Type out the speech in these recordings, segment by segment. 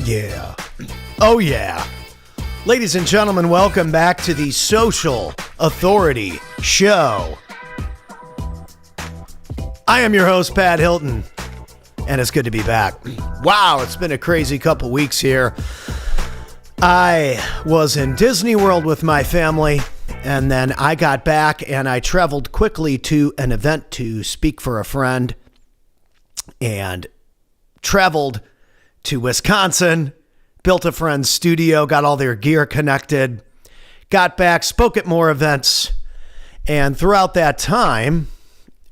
yeah. Oh, yeah. Ladies and gentlemen, welcome back to the Social Authority Show. I am your host, Pat Hilton, and it's good to be back. Wow, it's been a crazy couple weeks here. I was in Disney World with my family, and then I got back and I traveled quickly to an event to speak for a friend and traveled to Wisconsin, built a friend's studio, got all their gear connected, got back, spoke at more events, and throughout that time,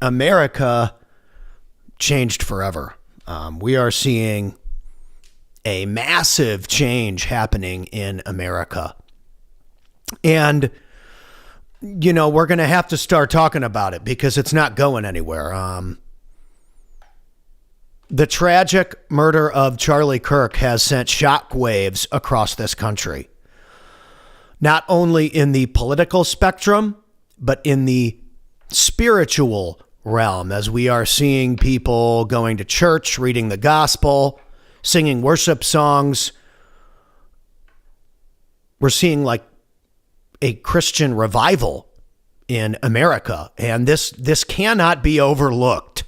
America changed forever. We are seeing a massive change happening in America. And, you know, we're going to have to start talking about it because it's not going anywhere. The tragic murder of Charlie Kirk has sent shockwaves across this country, not only in the political spectrum, but in the spiritual realm, as we are seeing people going to church, reading the gospel, singing worship songs. We're seeing like a Christian revival in America, and this cannot be overlooked.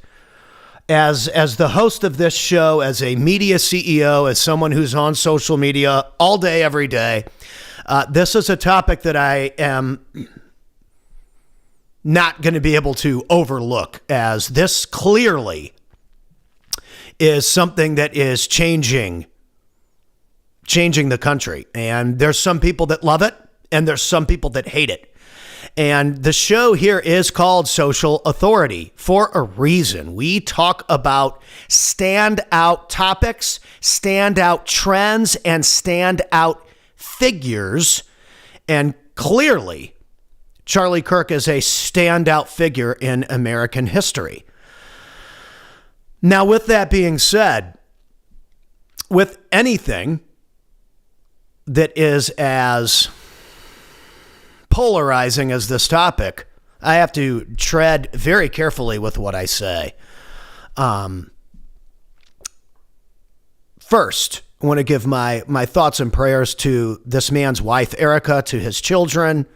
As the host of this show, as a media CEO, as someone who's on social media all day, every day, this is a topic that I am not going to be able to overlook, as this clearly is something that is changing the country. And there's some people that love it, and there's some people that hate it. And the show here is called Social Authority for a reason. We talk about standout topics, standout trends, and standout figures. And clearly, Charlie Kirk is a standout figure in American history. Now, with that being said, with anything that is as polarizing as this topic, I have to tread very carefully with what I say. First, I want to give my thoughts and prayers to this man's wife, Erica, to his children.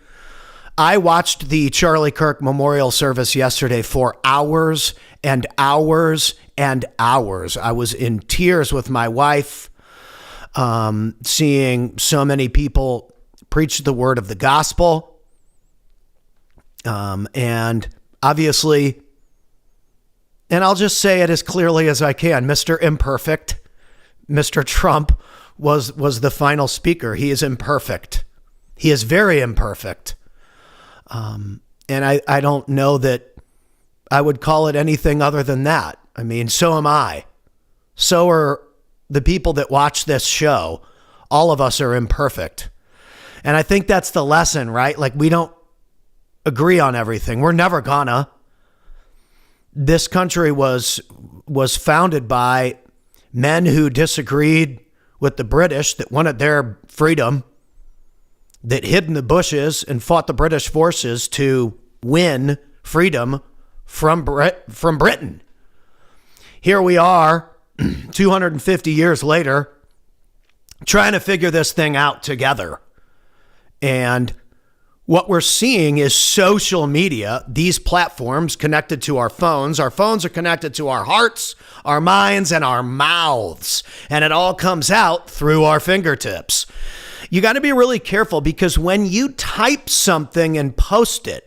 I watched the Charlie Kirk memorial service yesterday for hours and hours and hours. I was in tears with my wife, seeing so many people preach the word of the gospel. And obviously, and I'll just say it as clearly as I can, Mr. Imperfect, Mr. Trump was the final speaker. He is imperfect. He is very imperfect. And I don't know that I would call it anything other than that. I mean, so am I. So are the people that watch this show. All of us are imperfect. And I think that's the lesson, right? Like, we don't agree on everything. We're never gonna. This country was founded by men who disagreed with the British, that wanted their freedom, that hid in the bushes and fought the British forces to win freedom from Britain. Here we are, 250 years later, trying to figure this thing out together. And what we're seeing is social media, these platforms connected to our phones. Our phones are connected to our hearts, our minds, and our mouths. And it all comes out through our fingertips. You got to be really careful, because when you type something and post it,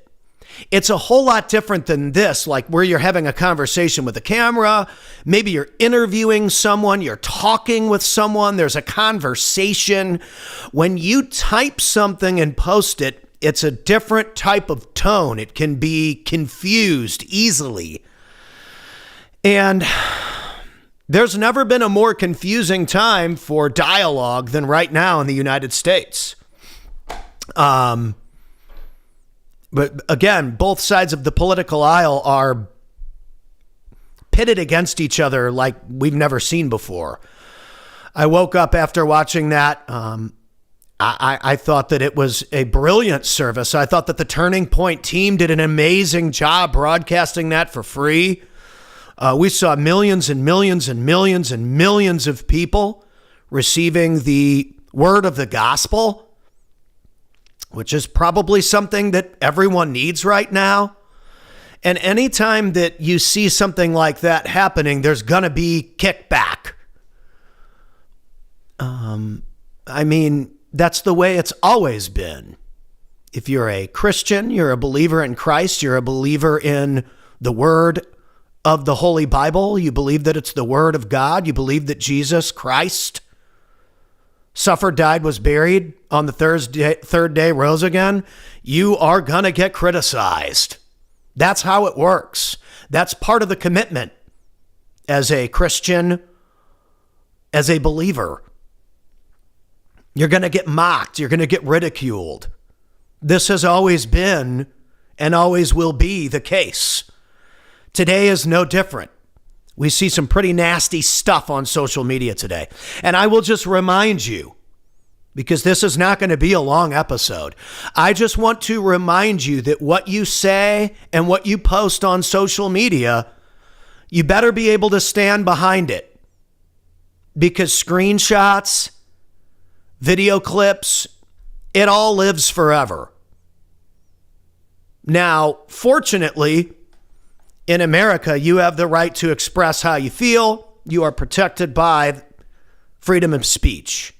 it's a whole lot different than this, like where you're having a conversation with a camera. Maybe you're interviewing someone, you're talking with someone, there's a conversation. When you type something and post it, it's a different type of tone. It can be confused easily. And there's never been a more confusing time for dialogue than right now in the United States. But again, both sides of the political aisle are pitted against each other like we've never seen before. I woke up after watching that. I thought that it was a brilliant service. I thought that the Turning Point team did an amazing job broadcasting that for free. We saw millions and millions and millions and millions of people receiving the word of the gospel, which is probably something that everyone needs right now. And anytime that you see something like that happening, there's going to be kickback. I mean, that's the way it's always been. If you're a Christian, you're a believer in Christ, you're a believer in the word of the Holy Bible, you believe that it's the word of God, you believe that Jesus Christ suffered, died, was buried, on the third day rose again, you are going to get criticized. That's how it works. That's part of the commitment as a Christian, as a believer. You're going to get mocked. You're going to get ridiculed. This has always been and always will be the case. Today is no different. We see some pretty nasty stuff on social media today. And I will just remind you, because this is not going to be a long episode, I just want to remind you that what you say and what you post on social media, you better be able to stand behind it. Because screenshots, video clips, it all lives forever. Now, fortunately, in America, you have the right to express how you feel. You are protected by freedom of speech.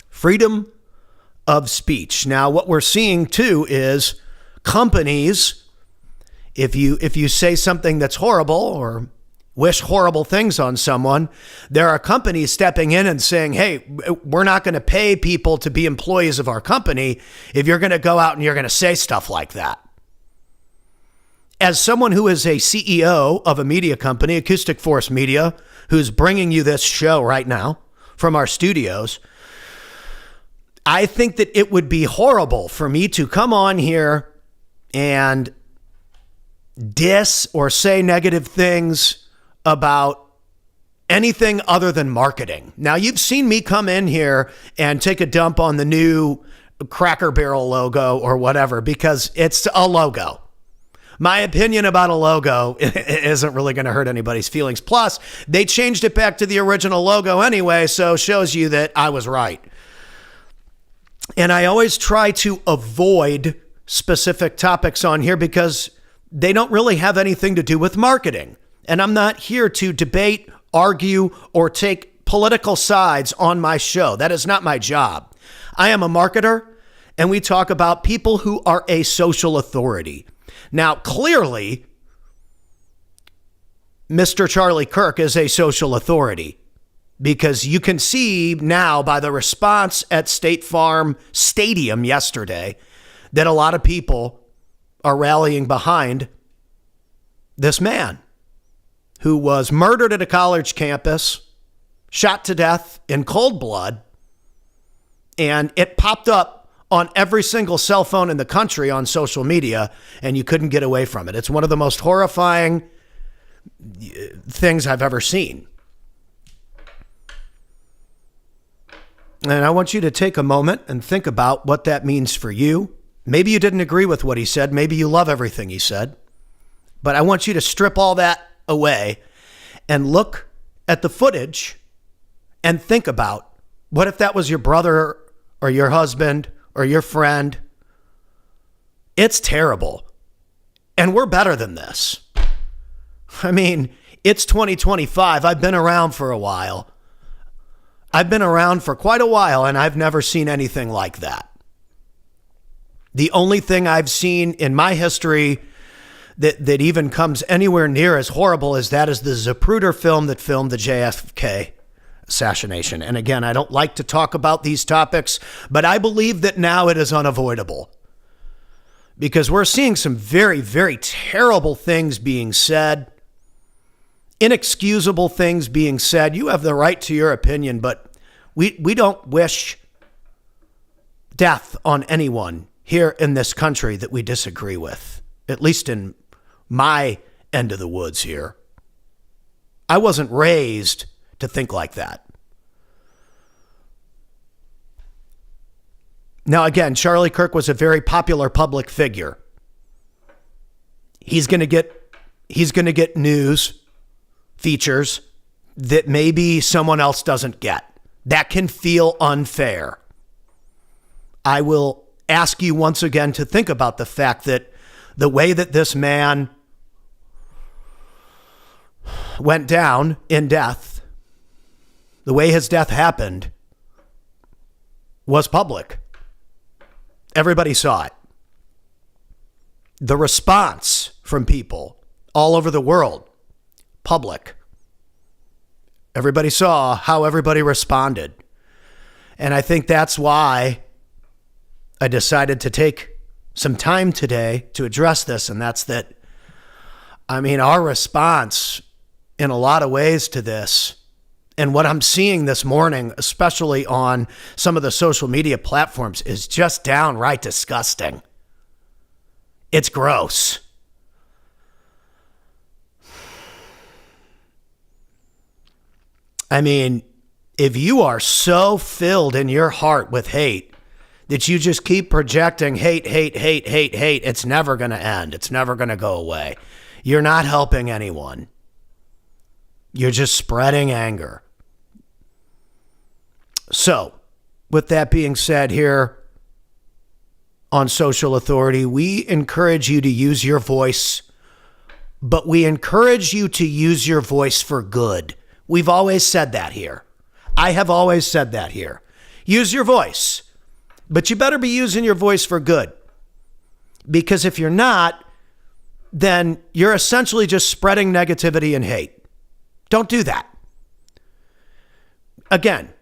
Freedom of speech. Now, what we're seeing too is companies, if you say something that's horrible or wish horrible things on someone, there are companies stepping in and saying, hey, we're not going to pay people to be employees of our company if you're going to go out and you're going to say stuff like that. As someone who is a CEO of a media company, Acoustic Force Media, who's bringing you this show right now from our studios, I think that it would be horrible for me to come on here and diss or say negative things about anything other than marketing. Now, you've seen me come in here and take a dump on the new Cracker Barrel logo or whatever, because it's a logo. My opinion about a logo isn't really going to hurt anybody's feelings. Plus, they changed it back to the original logo anyway, so shows you that I was right. And I always try to avoid specific topics on here because they don't really have anything to do with marketing. And I'm not here to debate, argue, or take political sides on my show. That is not my job. I am a marketer, and we talk about people who are a social authority. Now, clearly, Mr. Charlie Kirk is a social authority, because you can see now by the response at State Farm Stadium yesterday that a lot of people are rallying behind this man who was murdered at a college campus, shot to death in cold blood, and it popped up on every single cell phone in the country on social media, and you couldn't get away from it. It's one of the most horrifying things I've ever seen. And I want you to take a moment and think about what that means for you. Maybe you didn't agree with what he said. Maybe you love everything he said. But I want you to strip all that away and look at the footage and think about, what if that was your brother or your husband or your friend? It's terrible. And we're better than this. I mean, it's 2025. I've been around for a while. I've been around for quite a while, and I've never seen anything like that. The only thing I've seen in my history that even comes anywhere near as horrible as that is the Zapruder film that filmed the JFK assassination. And again, I don't like to talk about these topics, but I believe that now it is unavoidable, because we're seeing some very, very terrible things being said, inexcusable things being said. You have the right to your opinion, but we don't wish death on anyone here in this country that we disagree with, at least in my end of the woods here. I wasn't raised to think like that. Now, again, Charlie Kirk was a very popular public figure. He's going to get news features. that maybe someone else doesn't get. That can feel unfair. I will ask you once again to think about the fact that the way that this man went down in death, the way his death happened, was public. Everybody saw it. The response from people all over the world, public. Everybody saw how everybody responded. And I think that's why I decided to take some time today to address this. And that's that, our response in a lot of ways to this, and what I'm seeing this morning, especially on some of the social media platforms, is just downright disgusting. It's gross. If you are so filled in your heart with hate that you just keep projecting hate, it's never going to end. It's never going to go away. You're not helping anyone. You're just spreading anger. So, with that being said, here on Social Authority, we encourage you to use your voice, but we encourage you to use your voice for good. We've always said that here. I have always said that here. Use your voice, but you better be using your voice for good. Because if you're not, then you're essentially just spreading negativity and hate. Don't do that. Again,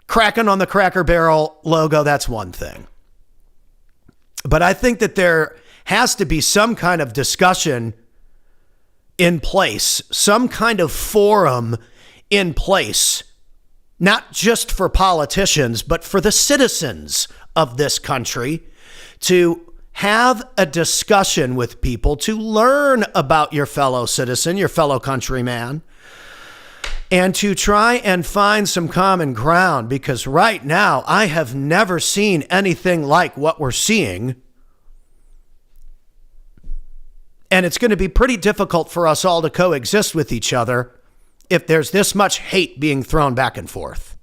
cracking on the Cracker Barrel logo, that's one thing. But I think that there has to be some kind of discussion in place, some kind of forum in place, not just for politicians, but for the citizens of this country, to have a discussion with people, to learn about your fellow citizen, your fellow countryman, and to try and find some common ground. Because right now, I have never seen anything like what we're seeing. And it's going to be pretty difficult for us all to coexist with each other if there's this much hate being thrown back and forth.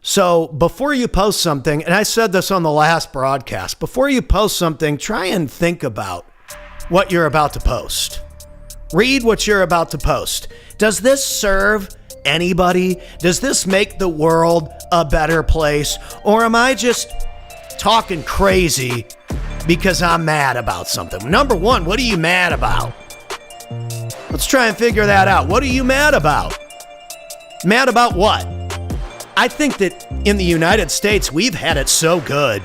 So before you post something, and I said this on the last broadcast, before you post something, try and think about what you're about to post. Read what you're about to post. Does this serve anybody? Does this make the world a better place? Or am I just talking crazy because I'm mad about something? Number one, what are you mad about? Let's try and figure that out. What are you mad about? Mad about what? I think that in the United States, we've had it so good.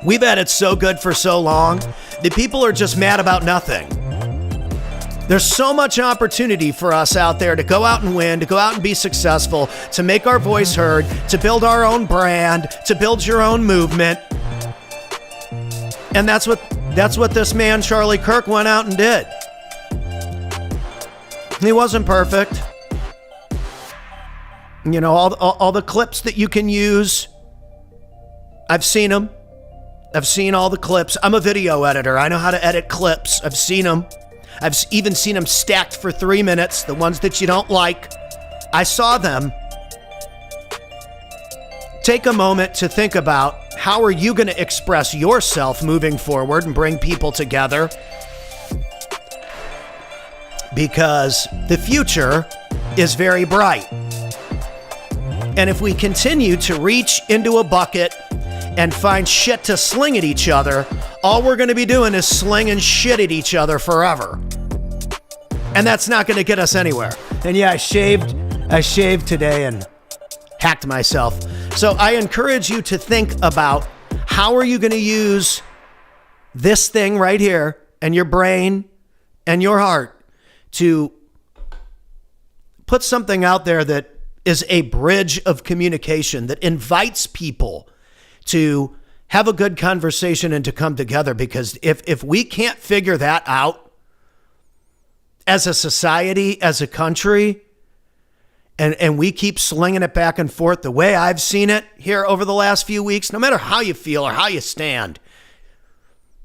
We've had it so good for so long that people are just mad about nothing. There's so much opportunity for us out there to go out and win, to go out and be successful, to make our voice heard, to build our own brand, to build your own movement. And that's what this man, Charlie Kirk, went out and did. He wasn't perfect. You know, all the clips that you can use, I've seen them. I've seen all the clips. I'm a video editor. I know how to edit clips. I've seen them. I've even seen them stacked for 3 minutes, the ones that you don't like. I saw them. Take a moment to think about how are you going to express yourself moving forward and bring people together? Because the future is very bright. And if we continue to reach into a bucket and find shit to sling at each other, all we're going to be doing is slinging shit at each other forever. And that's not going to get us anywhere. And yeah, I shaved today and hacked myself. So I encourage you to think about how are you going to use this thing right here and your brain and your heart to put something out there that is a bridge of communication that invites people to have a good conversation and to come together. Because if we can't figure that out as a society, as a country, and we keep slinging it back and forth the way I've seen it here over the last few weeks, no matter how you feel or how you stand,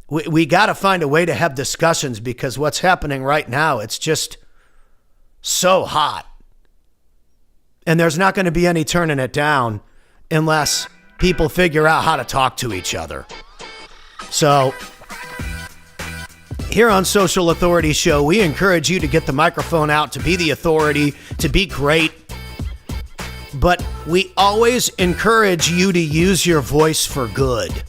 we got to find a way to have discussions, because what's happening right now, it's just so hot. And there's not going to be any turning it down unless people figure out how to talk to each other. So here on Social Authority Show, we encourage you to get the microphone out, to be the authority, to be great. But we always encourage you to use your voice for good.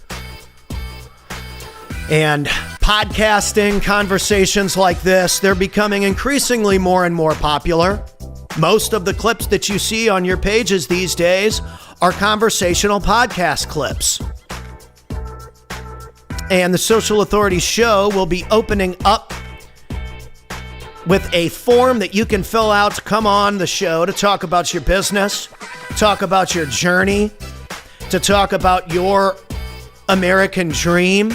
And podcasting, conversations like this, they're becoming increasingly more and more popular. Most of the clips that you see on your pages these days are conversational podcast clips. And the Social Authority Show will be opening up with a form that you can fill out to come on the show to talk about your business, talk about your journey, to talk about your American dream.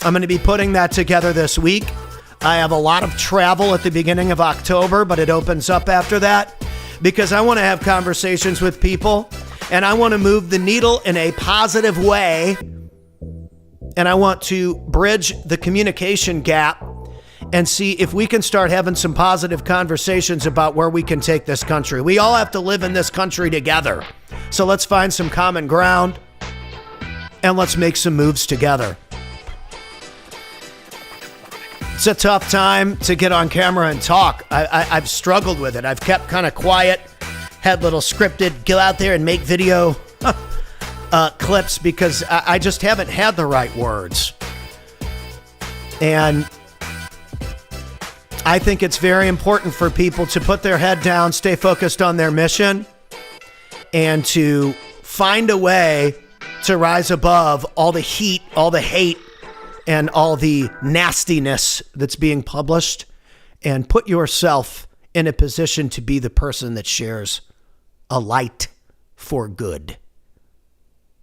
I'm going to be putting that together this week. I have a lot of travel at the beginning of October, but it opens up after that because I want to have conversations with people and I want to move the needle in a positive way. And I want to bridge the communication gap and see if we can start having some positive conversations about where we can take this country. We all have to live in this country together. So let's find some common ground and let's make some moves together. It's a tough time to get on camera and talk. I've struggled with it. I've kept kind of quiet, had little scripted, go out there and make video clips because I just haven't had the right words. And I think it's very important for people to put their head down, stay focused on their mission, and to find a way to rise above all the heat, all the hate, and all the nastiness that's being published, and put yourself in a position to be the person that shares a light for good.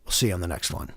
We'll see you on the next one.